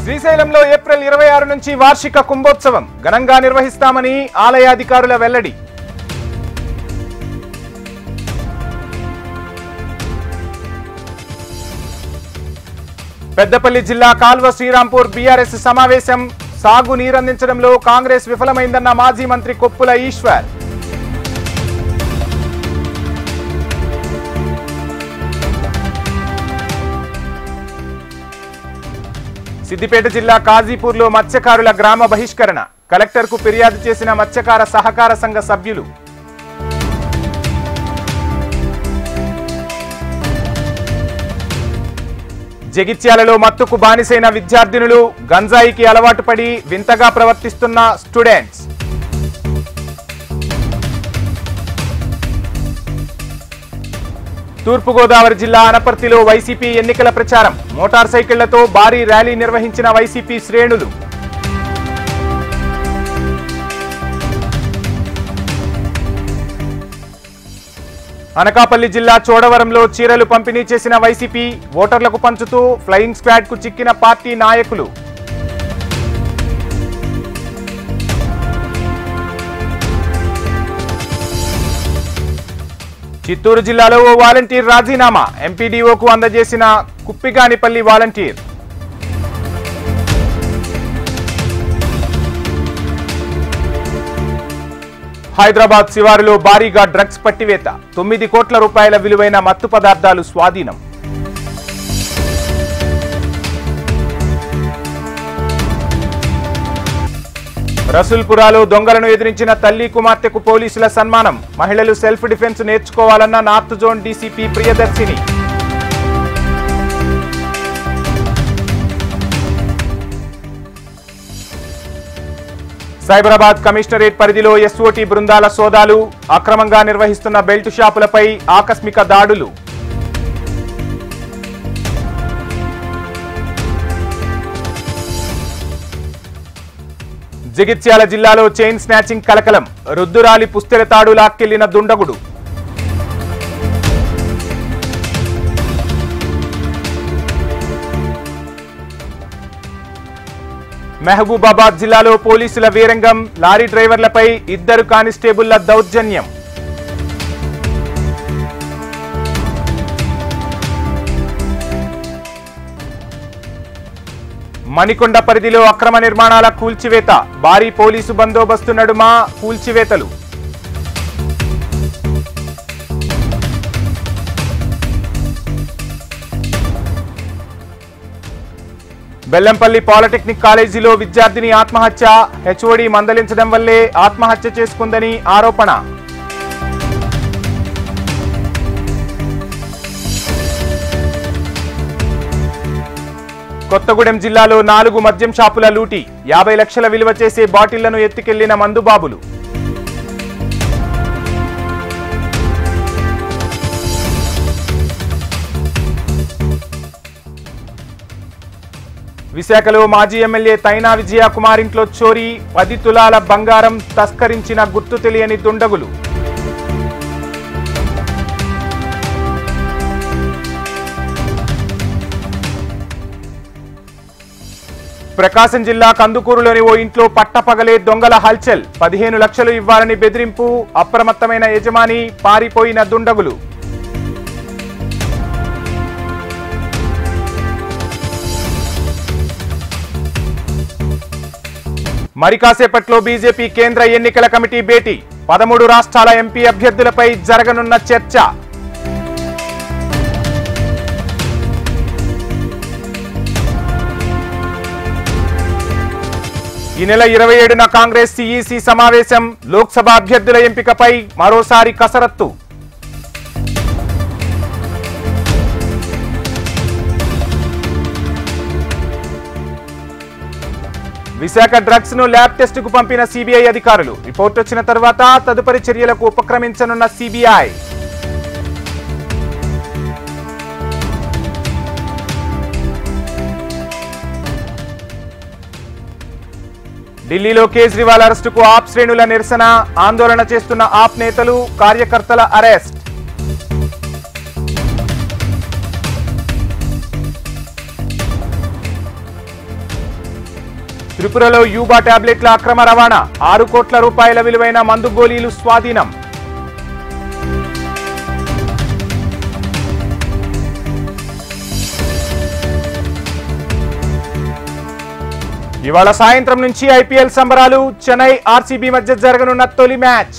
శ్రీశైలంలో ఏప్రిల్ 26 నుంచి వార్షిక కుంభోత్సవం ఘనంగా నిర్వహిస్తామని ఆలయ అధికారుల వెల్లడి. పెద్దపల్లి జిల్లా కాల్వ శ్రీరాంపూర్ బీఆర్ఎస్ సమావేశం. సాగు నీరందించడంలో కాంగ్రెస్ విఫలమైందన్న మాజీ మంత్రి కొప్పుల ఈశ్వర్. సిద్దిపేట జిల్లా కాజీపూర్లో మత్స్యకారుల గ్రామ బహిష్కరణ. కలెక్టర్కు ఫిర్యాదు చేసిన మత్స్యకార సహకార సంఘ సభ్యులు. జగిత్యాలలో మత్తుకు బానిసైన విద్యార్థినులు. గంజాయికి అలవాటు పడి వింతగా ప్రవర్తిస్తున్న స్టూడెంట్స్. తూర్పుగోదావరి జిల్లా అనపర్తిలో వైసీపీ ఎన్నికల ప్రచారం. మోటార్ సైకిళ్లతో భారీ ర్యాలీ నిర్వహించిన వైసీపీ శ్రేణులు. అనకాపల్లి జిల్లా చోడవరంలో చీరలు పంపిణీ చేసిన వైసీపీ. ఓటర్లకు పంచుతూ ఫ్లయింగ్ స్క్వాడ్ కు చిక్కిన పార్టీ నాయకులు. చిత్తూరు జిల్లాలో ఓ వాలంటీర్ రాజీనామా. ఎంపీడీఓకు అందజేసిన కుప్పిగానిపల్లి వాలంటీర్. హైదరాబాద్ శివారులో భారీగా డ్రగ్స్ పట్టివేత. 9 కోట్ల రూపాయల విలువైన మత్తు పదార్థాలు స్వాధీనం. రసూల్పురాలో దొంగలను ఎదిరించిన తల్లి కుమార్తెకు పోలీసుల సన్మానం. మహిళలు సెల్ఫ్ డిఫెన్స్ నేర్చుకోవాలన్న north zone DCP Priyadarshini. Cyberabad commissionerate పరిధిలో ఎస్ఓటీ బృందాల సోదాలు. అక్రమంగా నిర్వహిస్తున్న బెల్ట్ షాపులపై ఆకస్మిక దాడులు. జగిత్యాల జిల్లాలో చైన్ స్నాచింగ్ కలకలం. రుద్దురాలి పుస్తెల తాడు లాక్కెళ్లిన దుండగుడు. మహబూబాబాద్ జిల్లాలో పోలీసుల వీరంగం. లారీ డ్రైవర్లపై 2 కానిస్టేబుళ్ల దౌర్జన్యం. మణికొండ పరిధిలో అక్రమ నిర్మాణాల కూల్చివేత. భారీ పోలీసు బందోబస్తు నడుమ కూల్చివేతలు. బెల్లంపల్లి పాలిటెక్నిక్ కాలేజీలో విద్యార్థిని ఆత్మహత్య. హెచ్ఓడి మందలించడం వల్లే ఆత్మహత్య చేసుకుందని ఆరోపణ. కొత్తగూడెం జిల్లాలో 4 మద్యం షాపుల లూటీ. 50 లక్షల విలువ చేసే బాటిళ్లను ఎత్తుకెళ్లిన మందుబాబులు. విశాఖలో మాజీ ఎమ్మెల్యే తైనా విజయ కుమార్ ఇంట్లో చోరీ. 10 తులాల బంగారం తస్కరించిన గుర్తు తెలియని దుండగులు. ప్రకాశం జిల్లా కందుకూరులోని ఓ ఇంట్లో పట్టపగలే దొంగల హల్చల్. 15 లక్షలు ఇవ్వాలని బెదిరింపు. అప్రమత్తమైన యజమాని, పారిపోయిన దుండగులు. మరి కాసేపట్లో బీజేపీ కేంద్ర ఎన్నికల కమిటీ భేటీ. 13 రాష్ట్రాల ఎంపీ అభ్యర్థులపై జరగనున్న చర్చ. ఈ నెల 27న కాంగ్రెస్ సిఈసి సమావేశం. లోక్సభ అభ్యర్థుల ఎంపికపై మరోసారి కసరత్తు. విశాఖ డ్రగ్స్ ను ల్యాబ్ టెస్ట్ కు పంపిన సిబిఐ అధికారులు. రిపోర్ట్ వచ్చిన తర్వాత తదుపరి చర్యలకు ఉపక్రమించనున్న సిబిఐ. ఢిల్లీలో కేజ్రీవాల్ అరెస్టుకు ఆప్ శ్రేణుల నిరసన. ఆందోళన చేస్తున్న ఆప్ నేతలు, కార్యకర్తల అరెస్ట్. త్రిపురలో యూబా టాబ్లెట్ల అక్రమ రవాణా 6 కోట్ల రూపాయల విలువైన మందు గోళీలు స్వాధీనం. ఇవాళ సాయంత్రం నుంచి ఐపీఎల్ సంబరాలు. చెన్నై ఆర్సీబీ మధ్య జరగనున్న తొలి మ్యాచ్.